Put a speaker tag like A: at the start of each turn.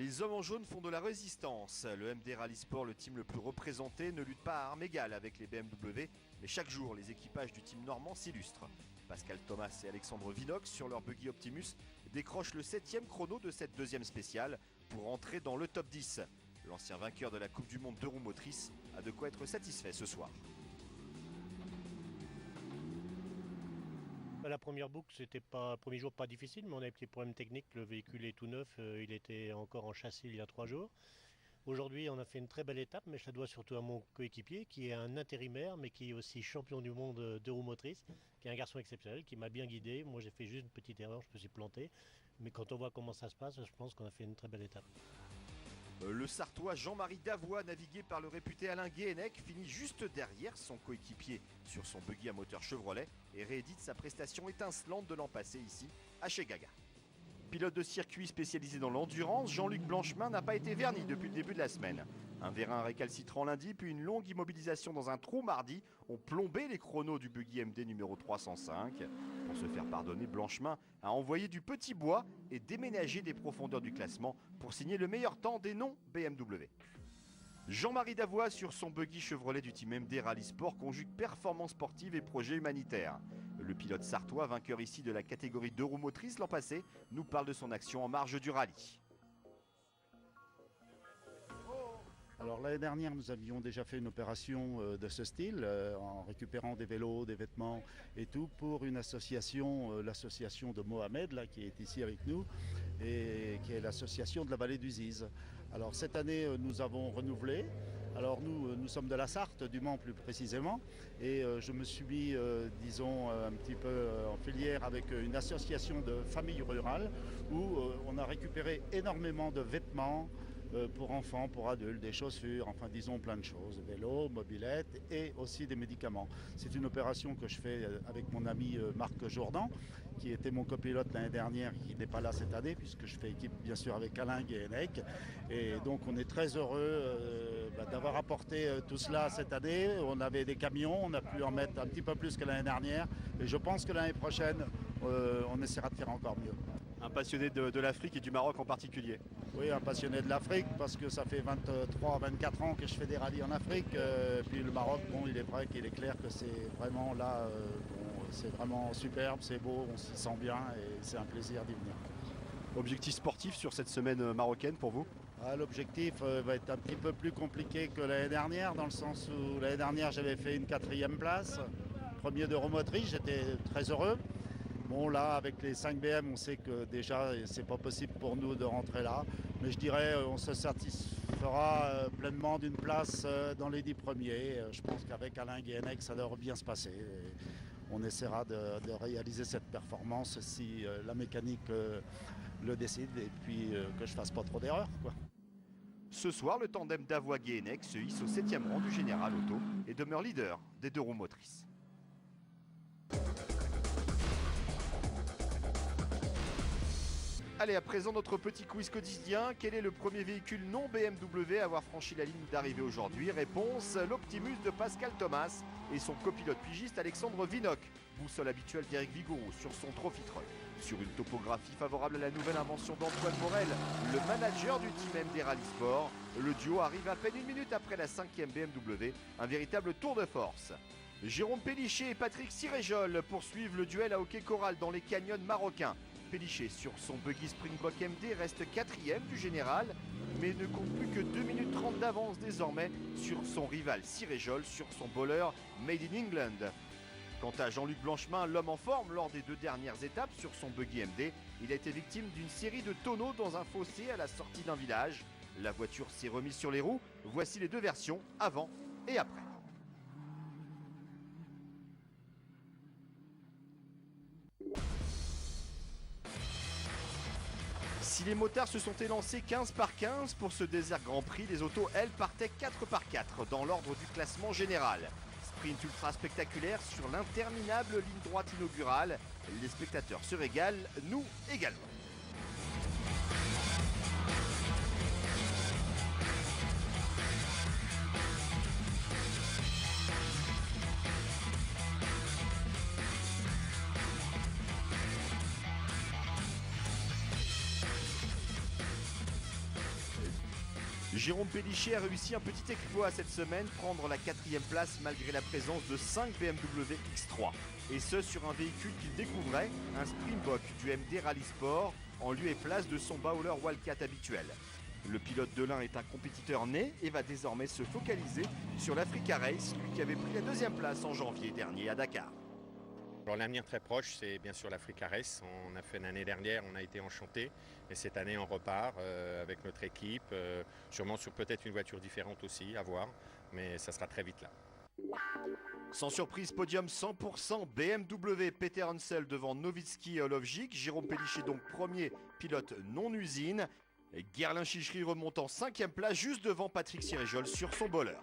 A: Les hommes en jaune font de la résistance. Le MD Rally Sport, le team le plus représenté, ne lutte pas à armes égales avec les BMW, mais chaque jour, les équipages du team normand s'illustrent. Pascal Thomas et Alexandre Vinox, sur leur buggy Optimus, décrochent le 7e chrono de cette deuxième spéciale pour entrer dans le top 10. L'ancien vainqueur de la Coupe du Monde de roues motrices a de quoi être satisfait ce soir.
B: La première boucle, c'était pas, le premier jour pas difficile, mais on a des petits problèmes techniques. Le véhicule est tout neuf, il était encore en châssis il y a 3 jours. Aujourd'hui, on a fait une très belle étape, mais je la dois surtout à mon coéquipier, qui est un intérimaire, mais qui est aussi champion du monde de roues motrices, qui est un garçon exceptionnel, qui m'a bien guidé. Moi, j'ai fait juste une petite erreur, je me suis planté. Mais quand on voit comment ça se passe, je pense qu'on a fait une très belle étape.
A: Le Sartois Jean-Marie Davois, navigué par le réputé Alain Guéhenec, finit juste derrière son coéquipier sur son buggy à moteur Chevrolet et réédite sa prestation étincelante de l'an passé ici, à chez Gaga. Pilote de circuit spécialisé dans l'endurance, Jean-Luc Blanchemin n'a pas été verni depuis le début de la semaine. Un vérin récalcitrant lundi, puis une longue immobilisation dans un trou mardi ont plombé les chronos du buggy MD numéro 305. Pour se faire pardonner, Blanchemin a envoyé du petit bois et déménagé des profondeurs du classement pour signer le meilleur temps des non-BMW. Jean-Marie Davois, sur son buggy Chevrolet du team MD Rally Sport, conjugue performance sportive et projet humanitaire. Le pilote sartois, vainqueur ici de la catégorie 2 roues motrices l'an passé, nous parle de son action en marge du rallye.
C: Alors l'année dernière, nous avions déjà fait une opération de ce style en récupérant des vélos, des vêtements et tout pour une association, l'association de Mohamed là, qui est ici avec nous et qui est l'association de la vallée du Ziz. Alors cette année, nous avons renouvelé. Alors nous sommes de la Sarthe, du Mans plus précisément, et je me suis mis, disons, un petit peu en filière avec une association de familles rurales où on a récupéré énormément de vêtements, pour enfants, pour adultes, des chaussures, enfin disons plein de choses, vélos, mobylettes et aussi des médicaments. C'est une opération que je fais avec mon ami Marc Jourdan, qui était mon copilote l'année dernière, qui n'est pas là cette année, puisque je fais équipe bien sûr avec Alain Guéhenec. Et donc on est très heureux d'avoir apporté tout cela cette année. On avait des camions, on a pu en mettre un petit peu plus que l'année dernière. Et je pense que l'année prochaine, on essaiera de faire encore mieux.
A: Un passionné de l'Afrique et du Maroc en particulier.
C: Oui, un passionné de l'Afrique parce que ça fait 23-24 ans que je fais des rallyes en Afrique. Puis le Maroc, bon, il est vrai qu'il est clair que c'est vraiment là, c'est vraiment superbe, c'est beau, on s'y sent bien et c'est un plaisir d'y venir.
A: Objectif sportif sur cette semaine marocaine pour vous ?
C: L'objectif va être un petit peu plus compliqué que l'année dernière, dans le sens où l'année dernière j'avais fait une 4e place, premier de motrice, j'étais très heureux. Bon là avec les 5 BM on sait que déjà c'est pas possible pour nous de rentrer là, mais je dirais on se satisfera pleinement d'une place dans les 10 premiers. Je pense qu'avec Alain Guéhenec ça devrait bien se passer. Et on essaiera de réaliser cette performance si la mécanique le décide et puis que je fasse pas trop d'erreurs, quoi.
A: Ce soir, le tandem Davois-Guéhenec se hisse au 7e rang du général auto et demeure leader des 2 roues motrices. Allez, à présent notre petit quiz quotidien. Quel est le premier véhicule non BMW à avoir franchi la ligne d'arrivée aujourd'hui? Réponse, l'Optimus de Pascal Thomas et son copilote pigiste Alexandre Vinox, boussole habituelle d'Éric Vigourou sur son Trophy Truck. Sur une topographie favorable à la nouvelle invention d'Antoine Morel, le manager du team MD Rally Sport, le duo arrive à peine 1 minute après la 5e BMW, un véritable tour de force. Jérôme Pélichet et Patrick Siréjol poursuivent le duel à hockey choral dans les canyons marocains. Pélichet sur son buggy Springbok MD reste 4e du général, mais ne compte plus que 2 minutes 30 d'avance désormais sur son rival Siréjol sur son bowler Made in England. Quant à Jean-Luc Blanchemin, l'homme en forme lors des 2 dernières étapes sur son buggy MD, il a été victime d'une série de tonneaux dans un fossé à la sortie d'un village. La voiture s'est remise sur les roues, voici les 2 versions, avant et après. Si les motards se sont élancés 15 par 15 pour ce désert Grand Prix, les autos, elles, partaient 4 par 4 dans l'ordre du classement général. Sprint ultra spectaculaire sur l'interminable ligne droite inaugurale. Les spectateurs se régalent, nous également. Jérôme Pélissier a réussi un petit exploit cette semaine, prendre la 4e place malgré la présence de 5 BMW X3. Et ce sur un véhicule qu'il découvrait, un Springbok du MD Rally Sport, en lieu et place de son Bowler Wildcat habituel. Le pilote de l'Ain est un compétiteur né et va désormais se focaliser sur l'Africa Race, lui qui avait pris la 2e place en janvier dernier à Dakar.
D: Alors l'avenir très proche, c'est bien sûr l'Africa Race. On a fait l'année dernière, on a été enchantés. Et cette année, on repart avec notre équipe, sûrement sur peut-être une voiture différente aussi, à voir. Mais ça sera très vite là.
A: Sans surprise, podium 100% BMW, Peter Hansel devant Nowitzki et Olovjic. Jérôme Pélissier donc premier pilote non-usine. Guerlain Chichery remonte en 5e place juste devant Patrick Sirijol sur son bowler.